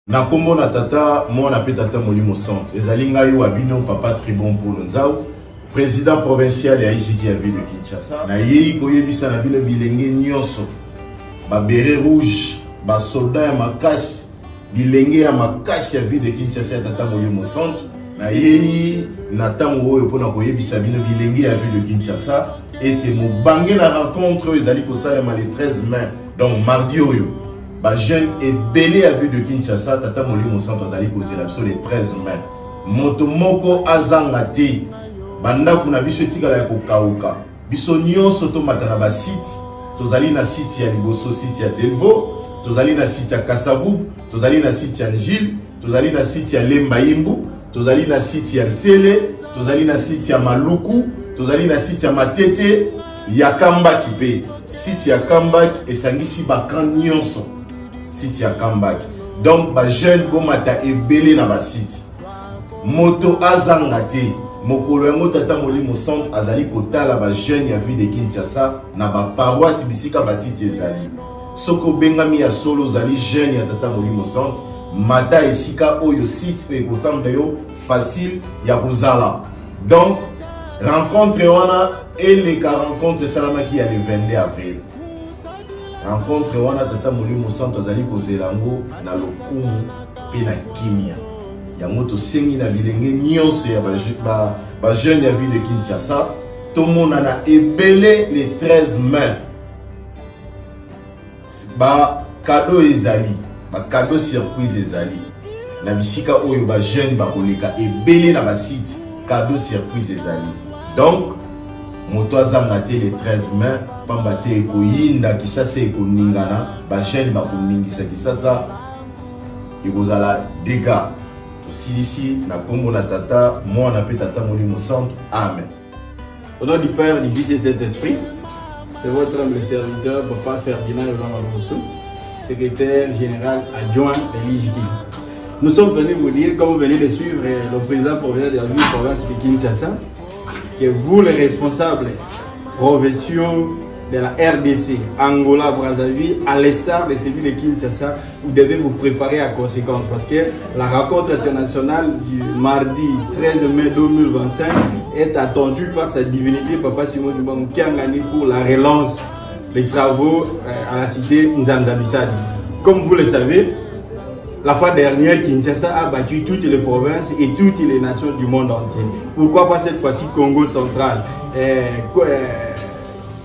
Na kombo na tata, moi na tata Molimo Centre. Ezali ngai wabino papa Tribon pour Nzao, président provincial ya IJD ya ville de Kinshasa. Na yei koyebisa na bino bilenge nyonso. Ba beret rouge, ba soldat ya makasi, bilenge ya makasi ya ville de Kinshasa ya tata Molimo Centre. Na yei na tango oyo pona koyebisa bino bilenge ya ville de Kinshasa ete mobange na rencontre ezali kosalema le 13 mai. Donc mardi oyo ba jeune et belé à vue de Kinshasa, tata Molimo Centre azali kozela biso le 13 mai. Moto moko azangati banda kuna biso etikala ya kokauka. Biso nyonso tomata na ba site, tozali na site ya Liboso, site ya Delvo, tozali na site ya Kasavu, tozali na site ya Njil, tozali na site ya Lembayimbu, tozali na site ya Ntsele, tozali na site ya Maluku, tozali na site ya Matete, ya Kambaki pe. Site ya Kambaki esangisi bakan nyonso. Site ya Kambaki. Donc ba jeune bomata ebele na ba site. Moto azangate mokolo yango tata Molimo Centre azali kotala ba jeune ya ville de Kinshasa na ba paroisse bisika ba site ezali. Soko bengami ya solo zali jeune ya tata Molimo Centre mata esika oyo site pe kosamba yo facile ya kozala. Donc rencontre wana et les rencontre salamaki ya le 22 avril. Rencontre wana tata Molimo Centre azali kozelango na lokumu pe na kimia. Yango to sengi na bilenge nyonso ya ba jeune ya ville de Kinshasa. Tomona na ebele le 13 mai. Ba cadeau ezali, ba cadeau surprise ezali. Na bisika oyo ba jeune ba koleka ebele na ba site, cadeau surprise ezali. Donc moto azangate le 13 mai pamba te koyinda kisasa ekoningana ba jeune ba koningisa kisasa ekozala dégâts to silisi na kombo na tata moi na pe tata Molimo Centre. Amen. Au nom du Père, du Fils et de Saint-Esprit, c'est votre humble serviteur Papa Ferdinand Rousseau, secrétaire général adjoint de l'IJD. Nous sommes venus vous dire, comme vous venez de suivre le président provincial de la ville province de Kinshasa, que vous, les responsables provinciaux de la RDC, Angola, Brazzaville, à l'instar de celui de Kinshasa, vous devez vous préparer à conséquence parce que la rencontre internationale du mardi 13 mai 2025 est attendue par sa divinité Papa Simon Dibang Kiangani pour la relance des travaux à la cité Nzanzabissadi. Comme vous le savez, la fois dernière, Kinshasa a battu toutes les provinces et toutes les nations du monde entier. Pourquoi pas cette fois-ci Congo central,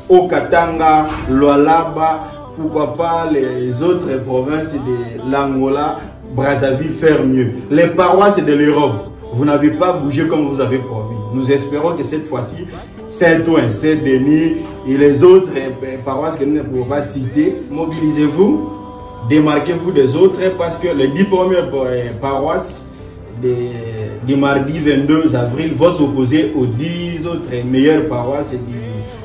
Okatanga, Lualaba, pourquoi pas les autres provinces de l'Angola, Brazzaville faire mieux. Les paroisses de l'Europe, vous n'avez pas bougé comme vous avez promis. Nous espérons que cette fois-ci, Saint-Ouen, Saint-Denis et les autres paroisses que nous ne pouvons pas citer, mobilisez-vous. Démarquez-vous des autres parce que les 10 premières paroisses du mardi 22 avril vont s'opposer aux 10 autres meilleures paroisses du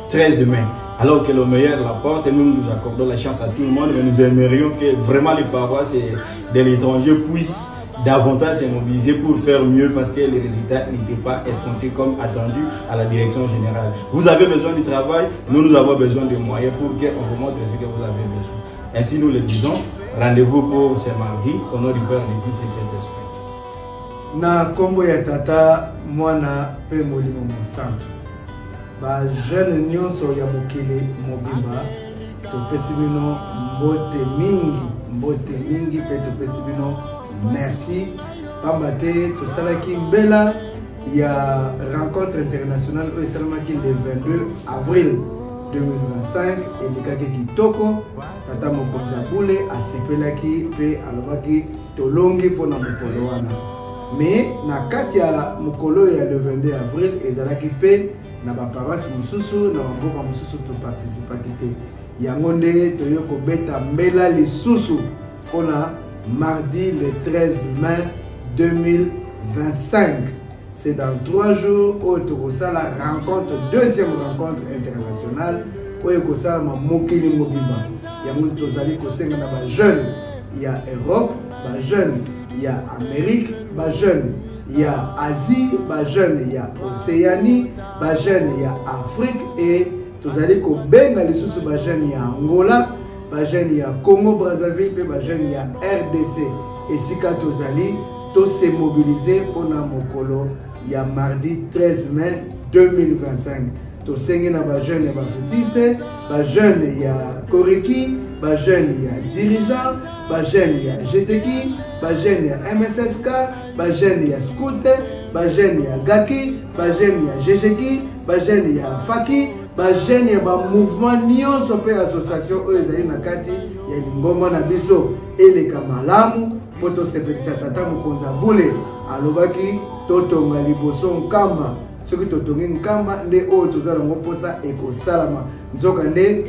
13 mai. Alors que le meilleur la porte, nous nous accordons la chance à tout le monde, mais nous aimerions que vraiment les paroisses de l'étranger puissent davantage se mobiliser pour faire mieux parce que les résultats n'étaient pas escomptés comme attendu à la direction générale. Vous avez besoin du travail, nous avons besoin de moyens pour qu'on vous montre ce que vous avez besoin. Ainsi nous le disons, rendez-vous pour ce mardi au nom du Père, du Fils et du Saint-Esprit. Na kombo ya tata mwana pe Molimo Centre. Ba jeune nyonso ya mokili mobimba topesi bino mbote mingi pe topesi bino merci pamba te tosalaki mbela ya rencontre internationale oyo esalamaki le 22 avril 2025 elikaki kitoko tata mokonzi abule asepelaki pe alobaki tolongi mpona mokolo wana mais na kati ya mokolo ya le 22 avril ezalaki pe na baparoisse mosusu na bamboka mosusu toparticipaki te yango nde toyo kobeta mbela lisusu mpona mardi le 13 mai 2025. C'est dans 3 jours où la rencontre, deuxième rencontre internationale, où il y a mokili mobimba. Il y a des jeunes, il y a Europe, des jeunes, il y a Amérique, des jeunes, il y a Asie, les jeunes il y a Océanie, les jeunes il y a Afrique et tous allez ko benga les sous les jeunes il y a Angola, les jeunes il y a Congo Brazzaville, les jeunes il y a RDC et si quand tous allez tous se mobiliser pour na mokolo il y a mardi 13 mai 2025. Tous les jeunes il y a footiste, les jeunes il y a Koriki, les jeunes il y a dirigeants, les jeunes il y a GTK, les jeunes il y a MSSK, les jeunes il y a Scooter, les jeunes il y a Gaki, les jeunes il y a GGK, les jeunes il y a Faki, les jeunes il y a mouvement nyonso pe association ezali na kati ya lingoma na biso eleka malamu poto sepelisa tata mokonza bule alobaki totonga liboso nkamba soki totongi nkamba nde oyo tozala ngo posa ekosalama nzoka nde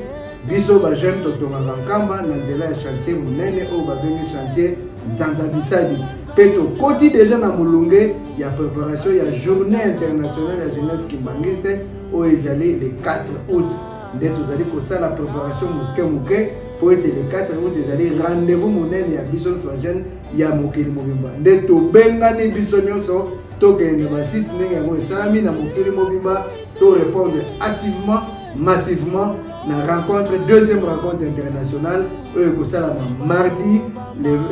biso ba jeune totongaka nkamba na nzela ya chantier munene oyo babengi chantier nzanza bisadi pe tokoti deja na molunge ya préparation ya journée internationale ya jeunesse kimbangiste oyo ezali le 4 août nde tozali kosala préparation moke po ete le 4 août ezali rendez-vous monene ya biso nyonso ba jeune ya mokili mobimba nde tobengani biso nyonso tokende basite ndenge yango esalami na mokili mobimba to répondre activement massivement na rencontre deuxième rencontre internationale oyo ekosalama mardi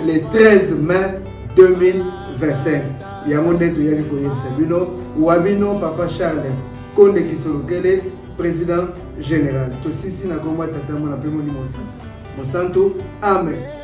le 13 mai 2025 yango nde toyaki koyebisa bino wabino papa Charles Konde Kisolokele président général tosisi na komba tata mona pe moni mosanto amen.